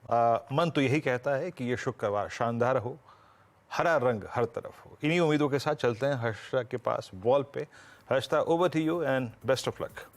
मन तो यही कहता है कि ये शुक्रवार शानदार हो, हरा रंग हर तरफ हो। इन्हीं उम्मीदों के साथ चलते हैं हर्षा के पास वॉल पे। Harsha, over to you and best of luck.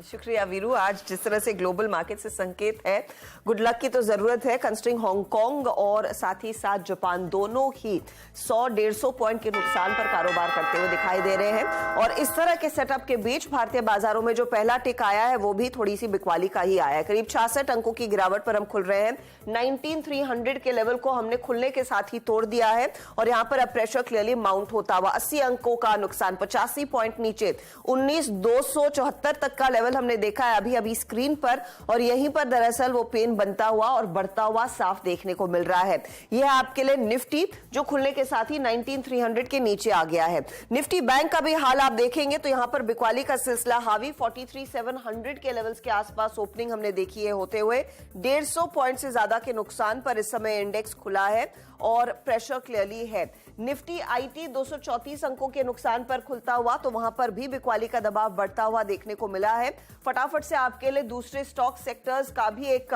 शुक्रिया वीरू। आज जिस तरह से ग्लोबल मार्केट से संकेत है, गुड लक की तो जरूरत है, कंसिडरिंग हांगकांग और साथ ही साथ जापान दोनों ही 100-150 पॉइंट के नुकसान पर कारोबार करते हुए दिखाई दे रहे हैं। और इस तरह के सेटअप के बीच भारतीय बाजारों में जो पहला टिक आया है वो भी थोड़ी सी बिकवाली का ही आया है। करीब 66 अंकों की गिरावट पर हम खुल रहे हैं। 19,300 के लेवल को हमने खुलने के साथ ही तोड़ दिया है और यहां पर अब प्रेशर क्लियरली माउंट होता हुआ 80 अंकों का नुकसान, 85 पॉइंट नीचे 19,274 तक का लेवल हमने देखा है अभी स्क्रीन पर। और यहीं पर दरअसल वो पेन बनता हुआ और बढ़ता हुआ साफ देखने को मिल रहा है। यह आपके लिए निफ्टी जो खुलने के साथ ही 19,300 के नीचे आ गया है। निफ्टी बैंक का भी हाल आप देखेंगे तो यहां पर बिकवाली का सिलसिला हावी, 43,700 के लेवल्स के आसपास ओपनिंग हमने देखी है होते हुए 150 पॉइंट से ज्यादा के नुकसान पर इस समय इंडेक्स खुला है और प्रेशर क्लियरली है। निफ्टी आईटी 234 अंकों के नुकसान पर खुलता हुआ तो वहां पर भी बिकवाली का दबाव बढ़ता हुआ देखने को मिला है। फटाफट से आपके लिए दूसरे स्टॉक सेक्टर्स का भी एक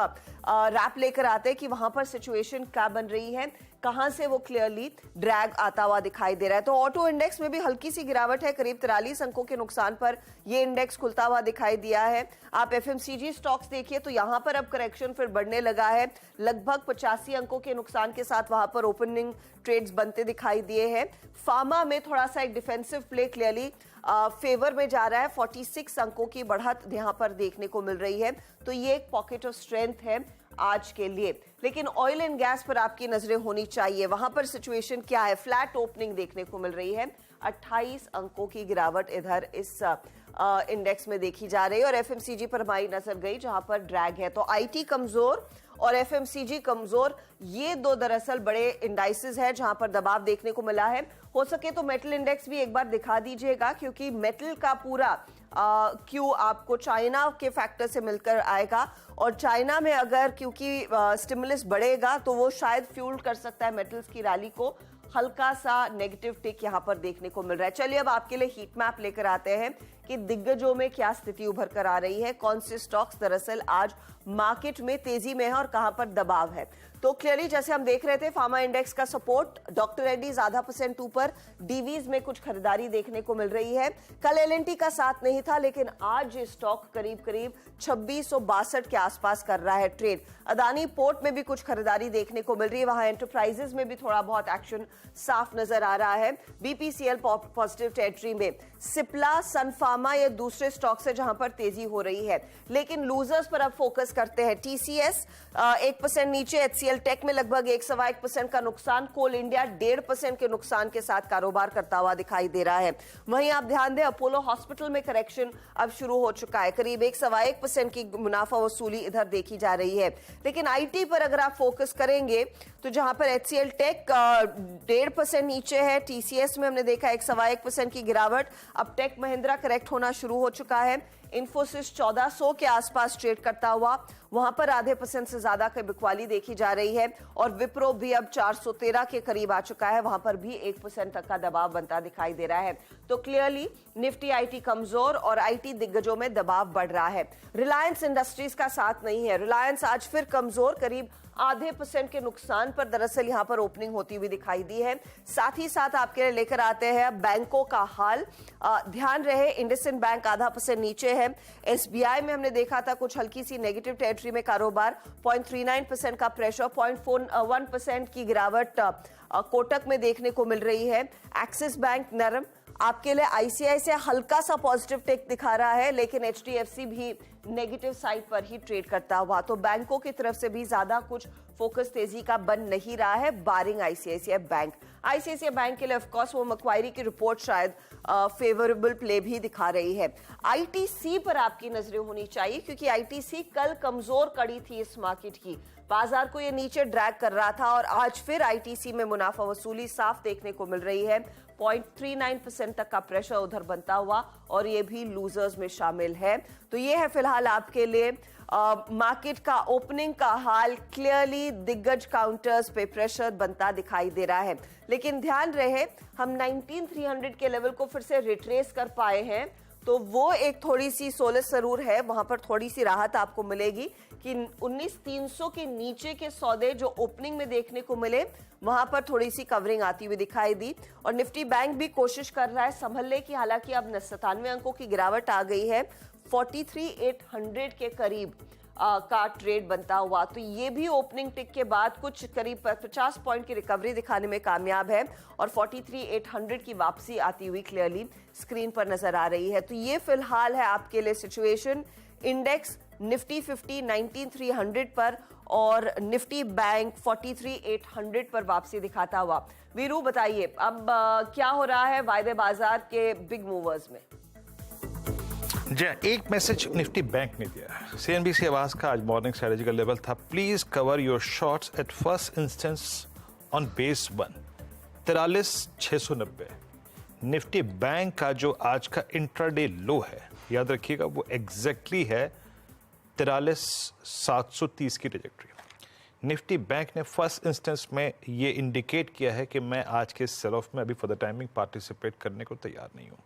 रैप लेकर आते हैं कि वहां पर सिचुएशन क्या बन रही है, कहां से वो क्लियरली ड्रैग आता हुआ दिखाई दे रहा है। तो ऑटो इंडेक्स में भी हल्की सी गिरावट है, करीब 43 अंकों के नुकसान पर ये इंडेक्स खुलता हुआ दिखाई दिया है। आप एफएमसीजी स्टॉक्स देखिए तो यहां पर अब करेक्शन फिर बढ़ने लगा है, लगभग 85 अंकों के नुकसान के साथ वहां पर ओपनिंग ट्रेड्स बनते दिखाई दिए हैं। फार्मा में थोड़ा सा एक डिफेंसिव प्ले क्लियरली फेवर में जा रहा है, 46 अंकों की बढ़त यहां पर देखने को मिल रही है। तो ये एक पॉकेट ऑफ स्ट्रेंथ है आज के लिए। लेकिन ऑयल एंड गैस पर आपकी नजरें होनी चाहिए, वहां पर सिचुएशन क्या है। फ्लैट ओपनिंग देखने को मिल रही है, 28 अंकों की गिरावट इधर इस इंडेक्स में देखी जा रही है। और एफएमसीजी पर हमारी नजर गई जहां पर ड्रैग है। तो आईटी कमजोर और एफएमसीजी कमजोर, ये दो दरअसल बड़े इंडाइसेस है जहां पर दबाव देखने को मिला है। हो सके तो मेटल इंडेक्स भी एक बार दिखा दीजिएगा, क्योंकि मेटल का पूरा क्यों आपको चाइना के फैक्टर से मिलकर आएगा और चाइना में अगर क्योंकि स्टिमुलस बढ़ेगा तो वो शायद फ्यूल कर सकता है मेटल्स की रैली को। हल्का सा नेगेटिव टिक यहां पर देखने को मिल रहा है। चलिए अब आपके लिए हीट मैप लेकर आते हैं कि दिग्गजों में क्या स्थिति उभर कर आ रही है, कौन से स्टॉक्स दरअसल आज मार्केट में तेजी में है और कहां पर दबाव है। तो क्लियरली जैसे हम देख रहे थे फार्मा इंडेक्स का सपोर्ट, डॉक्टर रेड्डीज ½ % ऊपर, डीवीज में कुछ खरीदारी देखने को मिल रही है। कल एलएनटी का साथ नहीं था लेकिन आज ये स्टॉक करीब 2662 के आसपास कर रहा है ट्रेड। अदानी पोर्ट में भी कुछ खरीदारी देखने को मिल रही है, वहां एंटरप्राइजेस में भी थोड़ा बहुत एक्शन साफ नजर आ रहा है। बीपीसीएल पॉजिटिव टेरिटरी में, सिप्ला, सनफार्मा ये दूसरे स्टॉक से जहां पर तेजी हो रही है। लेकिन लूजर्स पर अब फोकस करते हैं। टीसीएस 1% नीचे, एचसीएल टेक में लगभग 1.1% का नुकसान, कोल इंडिया 1.5% के नुकसान के साथ कारोबार करता हुआ दिखाई दे रहा है। वहीं आप ध्यान दें अपोलो हॉस्पिटल में करेक्शन अब शुरू हो चुका है, करीब 1.25% की मुनाफा वसूली इधर देखी जा रही है। लेकिन आईटी पर अगर आप फोकस करेंगे तो जहां पर एचसीएल टेक 1.5% नीचे है, टीसीएस में हमने देखा 1.25% की गिरावट। अब टेक महिंद्रा करेक्ट होना शुरू हो चुका है। इन्फोसिस 1400 के आसपास ट्रेड करता हुआ, वहां पर ½ % से ज्यादा की बिकवाली देखी जा रही है। और विप्रो भी अब 413 के करीब आ चुका है, वहां पर भी 1% तक का दबाव बनता दिखाई दे रहा है। तो क्लियरली निफ्टी आईटी कमजोर और आईटी दिग्गजों में दबाव बढ़ रहा है। रिलायंस इंडस्ट्रीज का साथ नहीं है, रिलायंस आज फिर कमजोर, करीब ½ % के नुकसान पर दरअसल यहां पर ओपनिंग होती हुई दिखाई दी है। साथ ही साथ आपके लिए लेकर आते हैं बैंकों का हाल। ध्यान रहे इंडसइंड बैंक ½ % नीचे है। एसबीआई में हमने देखा था कुछ हल्की सी नेगेटिव टेरिटरी में कारोबार, 0.39% का प्रेशर, 0.41% की गिरावट कोटक में देखने को मिल रही है। एक्सिस बैंक नरम, आपके लिए आईसीआईसीआई हल्का सा पॉजिटिव टेक दिखा रहा है, लेकिन एचडीएफसी भी नेगेटिव साइड पर ही ट्रेड करता हुआ। तो बैंकों की तरफ से भी ज्यादा कुछ फोकस तेजी का बन नहीं रहा है, बारिंग आईसीआईसीआई बैंक। आईसीआईसीआई बैंक के लिए ऑफ कोर्स वो मैक्वायरी की रिपोर्ट शायद फेवरेबल प्ले भी दिखा रही है। आईटीसी पर आपकी नजरें होनी चाहिए, क्योंकि आईटीसी कल कमजोर कड़ी थी इस मार्केट की, बाजार को ये नीचे ड्रैग कर रहा था और आज फिर आईटीसी में मुनाफा वसूली साफ देखने को मिल रही है। 0.39% तक का प्रेशर उधर बनता हुआ और ये भी लूजर्स में शामिल है। तो ये है फिलहाल आपके लिए मार्केट का ओपनिंग का हाल। क्लियरली दिग्गज काउंटर्स पे प्रेशर बनता दिखाई दे रहा है, लेकिन ध्यान रहे हम 19,300 के लेवल को फिर से रिट्रेस कर पाए हैं तो वो एक थोड़ी सी सोलस जरूर है, वहां पर थोड़ी सी राहत आपको मिलेगी कि 19,300 के नीचे के सौदे जो ओपनिंग में देखने को मिले वहां पर थोड़ी सी कवरिंग आती हुई दिखाई दी। और निफ्टी बैंक भी कोशिश कर रहा है संभलने की, हालांकि अब 97 अंकों की गिरावट आ गई है, 43,800 के करीब का ट्रेड बनता हुआ। तो ये भी ओपनिंग टिक के बाद कुछ करीब 50 पॉइंट की रिकवरी दिखाने में कामयाब है और 43,800 की वापसी आती हुई क्लियरली स्क्रीन पर नजर आ रही है। तो ये फिलहाल है आपके लिए सिचुएशन। इंडेक्स निफ्टी 50 19,300 पर और निफ्टी बैंक 43,800 पर वापसी दिखाता हुआ। वीरू बताइए अब क्या हो रहा है वायदे बाजार के बिग मूवर्स में? जी, एक मैसेज निफ्टी बैंक ने दिया। सीएनबीसी आवाज का आज मॉर्निंग स्ट्रेटेजी का लेवल था, please cover your shorts at first instance on base 1 43,690। Nifty bank का जो आज का इंट्राडे लो है, याद रखिएगा, वो एग्जैक्टली है 43,730 की ट्रेजेक्टरी। निफ्टी बैंक ने फर्स्ट इंस्टेंस में ये इंडिकेट किया है कि मैं आज के सेल ऑफ में अभी फॉर द टाइमिंग पार्टिसिपेट करने को तैयार नहीं हूं।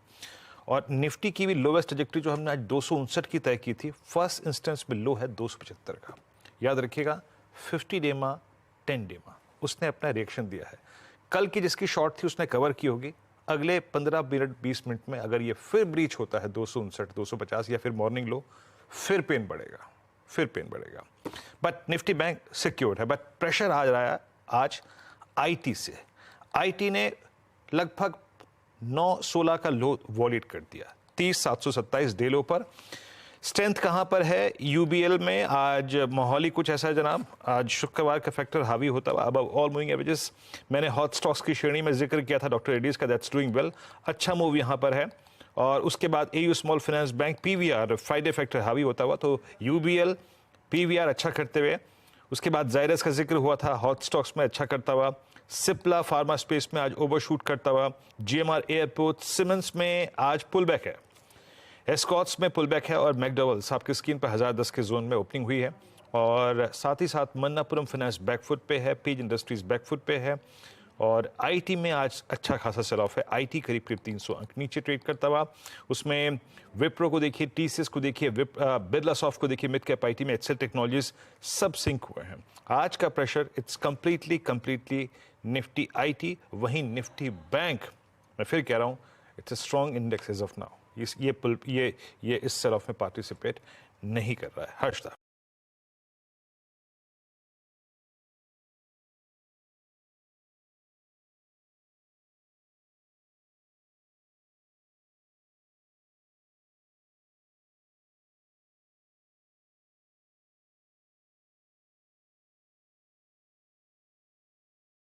और निफ्टी की भी लोवेस्ट ट्रेजेक्टरी जो हमने आज 259 की तय की थी, फर्स्ट इंस्टेंस में लो है 275 का। याद रखिएगा 50 डेमा 10 डेमा उसने अपना रिएक्शन दिया है। कल की जिसकी शॉर्ट थी उसने कवर की होगी, अगले 15 मिनट 20 मिनट में अगर ये फिर ब्रीच होता है 259 250 या फिर मॉर्निंग लो, फिर पेन बढ़ेगा। बट निफ्टी बैंक सिक्योर है। बट प्रेशर आ रहा है आज आईटी से। आईटी ने लगभग 916 का लो वॉलिड कर दिया, 30,727 डे लो पर। स्ट्रेंथ कहां पर है? यूबीएल में आज माहौल ही कुछ ऐसा है जनाब, आज शुक्रवार का फैक्टर हावी होता हुआ अब ऑल मूविंग एवरेजेस। मैंने हॉट स्टॉक्स की श्रेणी में जिक्र किया था डॉक्टर रेड्डीज का, दैट्स डूइंग वेल, अच्छा मूव यहां पर है। और उसके बाद AU small finance bank PVR Friday factor हावी होता हुआ, तो यूबीएल पीवीआर अच्छा करते हुए। उसके बाद जायरस का जिक्र हुआ था हॉट स्टॉक्स में अच्छा करता हुआ, सिप्ला फार्मा स्पेस में आज ओवरशूट करता हुआ, जीएमआर एयरपोर्ट, सिमेंट्स में आज पुल बैक है, एस्कॉट्स में पुल बैक है और मैकडॉवेल्स आपकी स्क्रीन पर 1010 के जोन में ओपनिंग हुई है। और साथ ही साथ मन्नापुरम फाइनेंस बैकफुट पे है, पेज इंडस्ट्रीज बैकफुट पे है। और आईटी में आज अच्छा खासा सेल ऑफ है, आईटी करीब 300 अंक नीचे ट्रेड करता हुआ। उसमें विप्रो को देखिए, टीसीएस को देखिए, बिरलासॉफ्ट को देखिए, मिड कैप आईटी में एक्सेल टेक्नोलॉजीज सब सिंक हुए हैं। आज का pressure it's completely Nifty IT. वहीं निफ्टी बैंक, मैं फिर कह रहा हूं, it's a strong index as of now. ये इस सेल ऑफ में पार्टिसिपेट नहीं कर रहा है। हर्षदा।